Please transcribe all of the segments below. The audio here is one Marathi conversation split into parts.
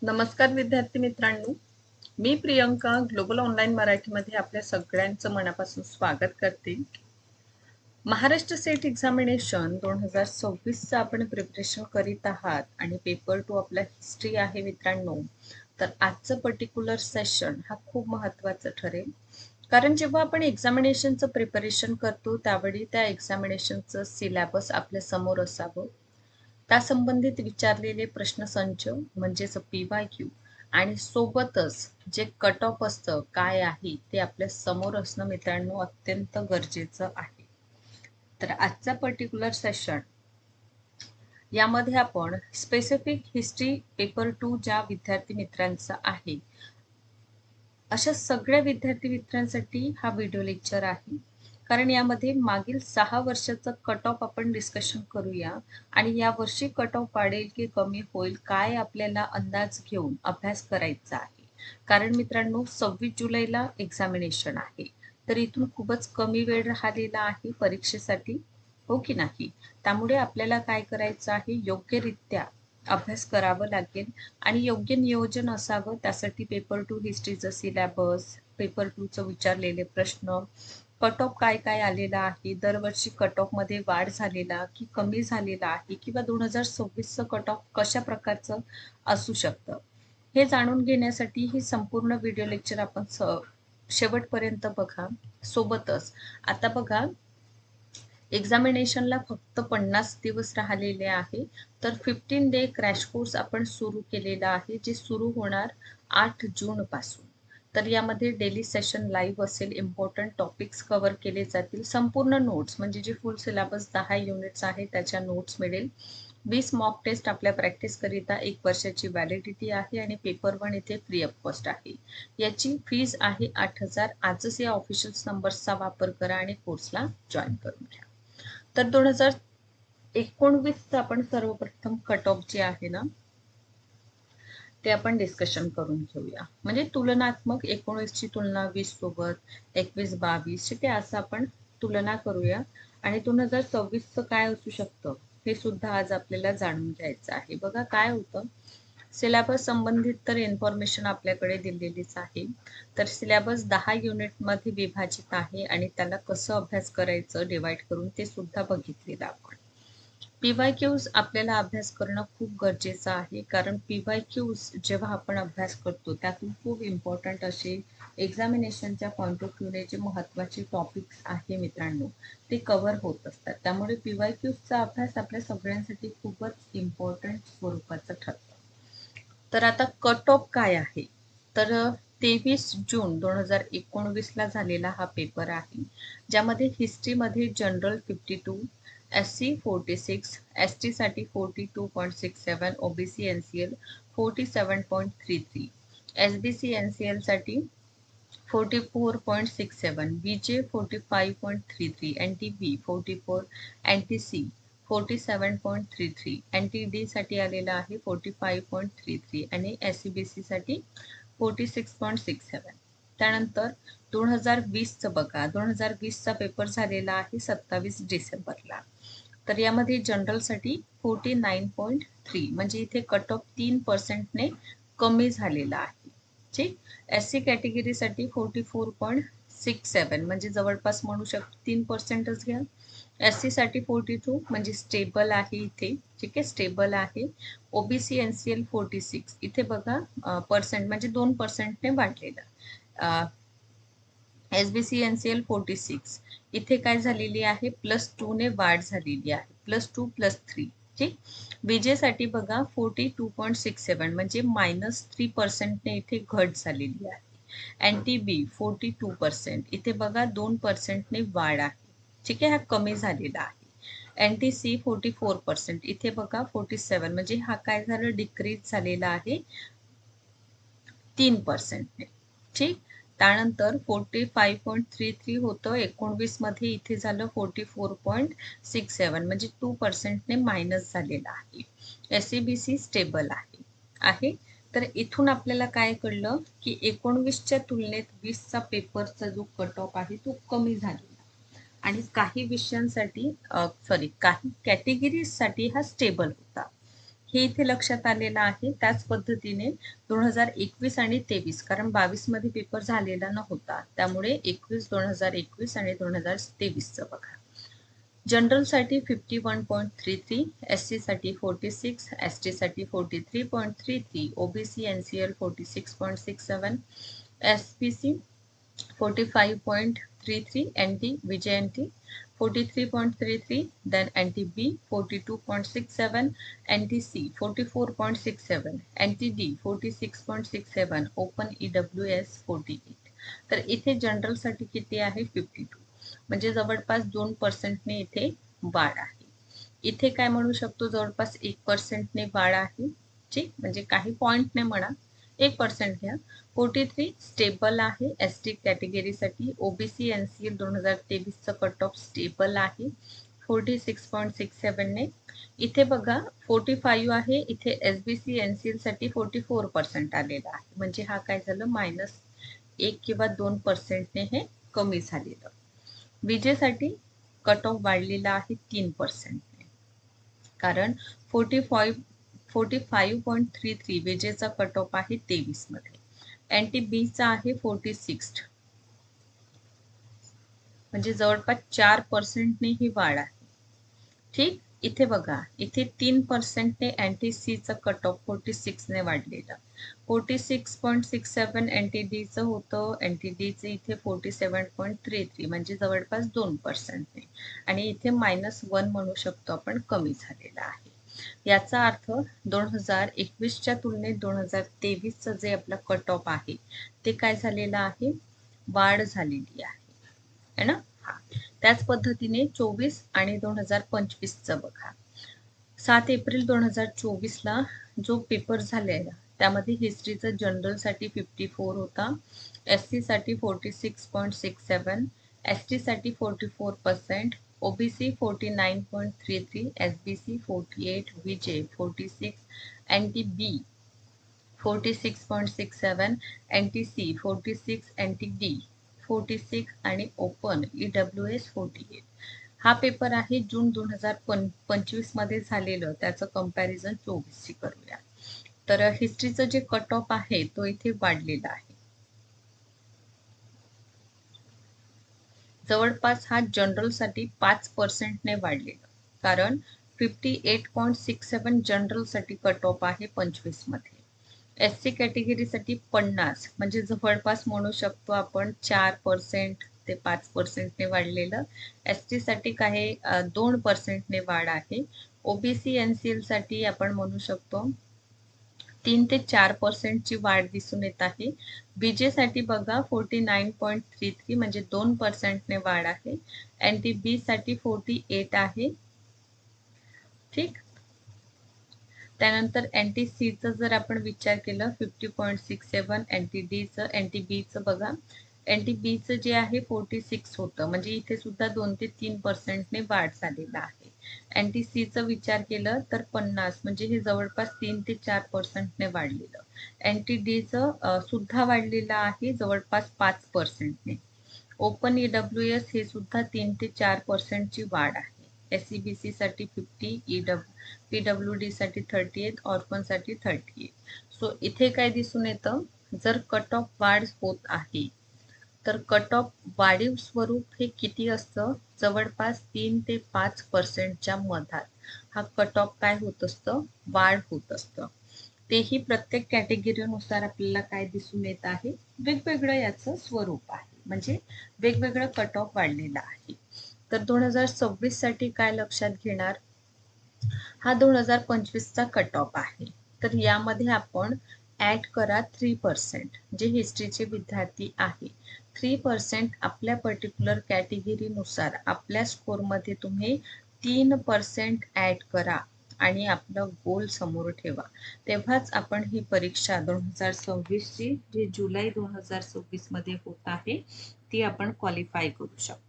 नमस्कार विद्यार्थी मित्रांनो, मी प्रियंका ग्लोबल ऑनलाईन मराठीमध्ये आपल्या सगळ्यांचं मनापासून स्वागत करते. महाराष्ट्र सेट एक्झामिनेशन 2026चं आपण प्रिपरेशन करीत आहात आणि पेपर 2 आपला हिस्ट्री आहे मित्रांनो. तर आजचं पर्टिक्युलर सेशन हा खूप महत्त्वाचं ठरेल. कारण जेव्हा आपण एक्झामिनेशनचं प्रिपरेशन करतो त्यावेळी त्या एक्झामिनेशनचं सिलेबस आपल्या समोर असावं. त्यासंबंधित विचारलेले प्रश्नसंच म्हणजेच PYQ आणि सोबतच जे कट ऑफ असतं काय आहे ते आपल्या समोर असणं मित्रांनो अत्यंत गरजेचं आहे. तर आजचा पर्टिक्युलर सेशन यामध्ये आपण स्पेसिफिक हिस्ट्री पेपर 2 ज्या विद्यार्थी मित्रांचा आहे अशा सगळ्या विद्यार्थी मित्रांसाठी हा व्हिडिओ लेक्चर आहे. कारण यामध्ये मागील 6 वर्षाचं कट ऑफ आपण डिस्कशन करूया आणि या वर्षी कट ऑफ वाढेल की कमी होईल काय आपल्याला अंदाज घेऊन अभ्यास करायचा आहे. कारण मित्रांनो 26 जुलैला एक्झामिनेशन आहे. तर इथून खूपच कमी वेळ राहिलेला आहे परीक्षेसाठी, हो की नाही? त्यामुळे आपल्याला काय करायचं आहे योग्यरित्या अभ्यास करावं लागेल आणि योग्य नियोजन असावं. त्यासाठी पेपर 2 हिस्ट्रीचं सिलेबस, पेपर 2चं विचारलेले प्रश्न, कट ऑफ काय काय आलेला आहे, दरवर्षी कट ऑफमध्ये वाढ झालेला की कमी झालेला आहे किंवा 2026चं कट ऑफ कशा प्रकारचं असू शकतं, हे जाणून घेण्यासाठी ही संपूर्ण व्हिडिओ लेक्चर आपण शेवटपर्यंत बघा. सोबतच आता बघा एक्झामिनेशनला फक्त 50 दिवस राहिलेले आहे. तर 15 डे क्रॅश कोर्स आपण सुरू केलेला आहे, जे सुरू होणार 8 जून पासून. तर यामध्ये डेली सेशन लाईव्ह असेल, इम्पॉर्टंट टॉपिक्स कव्हर केले जातील, संपूर्ण नोट्स म्हणजे जे फुल सिलेबस 10 युनिट्स आहे त्याच्या नोट्स मिळेल. 20 मॉक टेस्ट आपल्या प्रॅक्टिस करिता 1 वर्षाची व्हॅलिडिटी आहे आणि पेपर 1 इथे फ्री ऑफ कॉस्ट आहे. याची फीज आहे 8,000. आजच या ऑफिशियल नंबर्सचा वापर करा आणि कोर्सला जॉईन करून घ्या. तर 2019चं आपण सर्वप्रथम कट ऑफ जे आहे ना ते आपण डिस्कशन करून घेऊया. म्हणजे तुलनात्मक 19ची तुलना 20 सोबत, 21-22 ठीक आहे, असं आपण तुलना करूया आणि 2026चं काय असू शकतं हे सुद्धा आज आपल्याला जाणून घ्यायचं आहे. बघा काय होतं, सिलेबस संबंधित तर इन्फॉर्मेशन आपल्याकडे दिलेलीच आहे. तर सिलेबस 10 युनिटमध्ये विभाजित आहे आणि त्याला कसं अभ्यास करायचं डिवाइड करून ते सुद्धा बघितलेलं आपण. PYQs आपल्याला अभ्यास करणं खूप गरजेचं आहे. कारण PYQs जेव्हा आपण अभ्यास करतो त्यातून खूप इम्पॉर्टंट असे एक्झामिनेशनच्या पॉइंट ऑफ व्ह्यूने जे महत्त्वाचे टॉपिक्स आहे मित्रांनो ते कव्हर होत असतात. त्यामुळे PYQsचा अभ्यास आपल्या सगळ्यांसाठी खूपच इम्पॉर्टंट स्वरूपाचं ठरतं. तर आता कट ऑफ काय आहे, तर 23 जून 2019ला झालेला हा पेपर आहे, ज्यामध्ये हिस्ट्रीमध्ये जनरल 52, SC 46, ST साठी 42.67, OBC NCL 47.33, SBC NCL साठी 44.67, BJ 45.33, NTB 44, NTC 47.33, NTD साठी आलेला आहे 45.33 आणि SCBC साठी 46.67. त्यानंतर 2020चं बघा, 2020चा पेपर झालेला आहे 27 डिसेंबरला. तर यामध्ये जनरलसाठी 49.3 म्हणजे इथे कट ऑफ 3%ने कमी झालेला आहे. ठीक. SC कॅटेगरीसाठी 44.67 म्हणजे जवळपास म्हणू शकतो 3%च घ्या. SC साठी 42 म्हणजे स्टेबल आहे इथे, ठीक आहे, स्टेबल आहे. OBC NCL 46 इथे बघा पर्सेंट म्हणजे 2%ने वाढलेला. SBC NCL 46 इथे काय झालेली आहे +2 ने वाढ झालेली आहे, +2 +3. ठीक. BJ साठी बघा 42.67 म्हणजे -3% ने इथे घट झालेली आहे. NTB 42% इथे बघा 2% ने वाढ आहे, ठीक आहे, हा कमी झालेला आहे. NTC 44% इथे बघा 47 म्हणजे हा काय झालं डिक्रीज झालेला आहे 3% ने. ठीक. त्यानंतर 45.33 होतं 19 मध्ये, इथे झालं 44.67 म्हणजे 2% ने मायनस झालेला आहे. SCBC स्टेबल आहे. तर इथून आपल्याला काय कळलं की 19च्या तुलनेत 20चा पेपरचा जो कट ऑफ आहे तो कमी झालेला आणि काही विषयांसाठी काही कॅटेगरीजसाठी हा स्टेबल होता. हे इथे लक्षात आलेलं आहे. त्याच पद्धतीने 2021 आणि 23, कारण 22 मध्ये पेपर झालेला नव्हता, त्यामुळे 2021 आणि 2023चं बघा. जनरल साठी 51.33, SC साठी 46, ST साठी 43.33, OBC NCL 46.67, SPC 45.33, NT VJNT 43.33, then NTB 42.67, NTC 44.67, NTD 46.67, Open EWS 48. तर इथे जनरल साठी किती आहे 52, म्हणजे जवळपास 2%ने इथे वाढ आहे. इथे काय म्हणू शकतो, जवळपास 1%ने वाढ आहे. ठीक, म्हणजे काही पॉइंटने म्हणा, 1% घ्या. 43 स्टेबल आहे ST कॅटेगरीसाठी. OBC NCL 2023चं कट ऑफ स्टेबल आहे 46.67 ने. इथे बघा 45 आहे, इथे SBC NCL साठी 44% आलेला आहे, म्हणजे हा काय झालं, -1 किंवा 2%ने हे कमी झालेलं. विजेसाठी कट ऑफ वाढलेला आहे 3%ने, कारण 45.33 विजेचा कट ऑफ आहे 23 मध्ये. NTB चा आहे 46, म्हणजे जवळपास 4%ने ही वाढ आहे. ठीक, इथे बघा, इथे 3%ने NTCचं कट ऑफ 46 ने वाढलेलं. 46.67 NTDचं होतं, NTDचं इथे 47.33, म्हणजे जवळपास 2%ने, आणि इथे -1 म्हणू शकतो आपण, कमी झालेला आहे. याचा अर्थ 2021च्या तुलनेत 2023चं जे आपलं कट ऑफ आहे ते काय झालेलं आहे, वाढ झालेली आहे, है ना. त्याच पद्धतीने 24 आणि 2025चं बघा. 7 एप्रिल 2024ला जो पेपर झालेला त्यामध्ये हिस्ट्रीचं जनरल साठी 54 होता, SC साठी 46.67, ST साठी 44%, OBC 49.33, SBC 48, VJ 46, NTB 46.67, NTC 46, NTD 46 आणि ओपन EWS 48. हा पेपर आहे जून 2025 मध्ये झालेलं, त्याचं कंपॅरिझन 24शी करूया. तर हिस्ट्रीचं जे कट ऑफ आहे तो इथे वाढलेला आहे. जवळपास हा जनरल साठी 5%ने वाढलेला, कारण 58.67 जनरल साठी कट ऑफ आहे 25 मध्ये. SC कॅटेगरीसाठी 50, म्हणजे जवळपास म्हणू शकतो आपण 4% ते 5%ने वाढलेलं. ST साठी काही 2%ने वाढ आहे. OBC NCL साठी आपण म्हणू शकतो 3 ते 4%ची वाढ दिसून येत आहे. BJ साठी बघा 49.33, म्हणजे 2%ने वाढ आहे. NTB साठी 48 आहे. ठीक, त्यानंतर NTCचं जर आपण विचार केला 50.67, NTBचं बघा, NTBचं जे आहे 46 होतं, म्हणजे इथे सुद्धा 2 ते 3%ने वाढ झालेला आहे. NTCचं विचार केलं तर 50, म्हणजे हे जवळपास 3 ते 4%ने वाढलेलं. NTDचं सुद्धा वाढलेलं आहे जवळपास 5%ने. ओपन EWS हे सुद्धा 3 ते 4%ची वाढ आहे. SCBC साठी 50, PWD साठी 38, ऑर्फन साठी 38. सो इथे काय दिसून येतं, जर कट ऑफ वाढ होत आहे तर कट ऑफ वाढीव स्वरूप हे किती असतं, जवळपास 3 ते 5%च्या मधात हा कट ऑफ काय होत असतं, वाढ होत असतं. तेही प्रत्येक कॅटेगरीनुसार आपल्याला काय दिसून येत आहे, वेगवेगळं याचं स्वरूप आहे, म्हणजे वेगवेगळं कट ऑफ वाढलेलं आहे. तर 2026 साठी काय लक्षात घेणार, हा 2025चा कट ऑफ आहे. तर यामध्ये आपण ऍड करा 3%, जे हिस्ट्रीचे विद्यार्थी आहे 3% आपल्या पर्टिक्युलर कॅटेगरीनुसार आपल्या स्कोरमध्ये तुम्ही 3% ऍड करा आणि आपलं गोल समोर ठेवा. तेव्हाच आपण ही परीक्षा 2026ची, जी जुलै 2026 मध्ये होत आहे, ती आपण क्वालिफाय करू शकतो.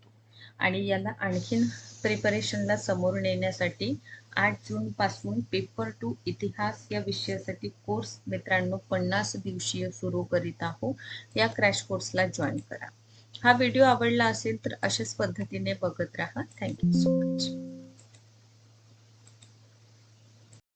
आणि याला आणखीन प्रिपरेशनला समोर नेण्यासाठी 8 जून पासून पेपर 2 इतिहास या विषयासाठी कोर्स मित्रांनो 50 दिवसीय सुरू करीत आहोत. या क्रॅश कोर्सला जॉईन करा. हा व्हिडिओ आवडला असेल तर अशाच पद्धतीने बघत राहा. Thank you so much.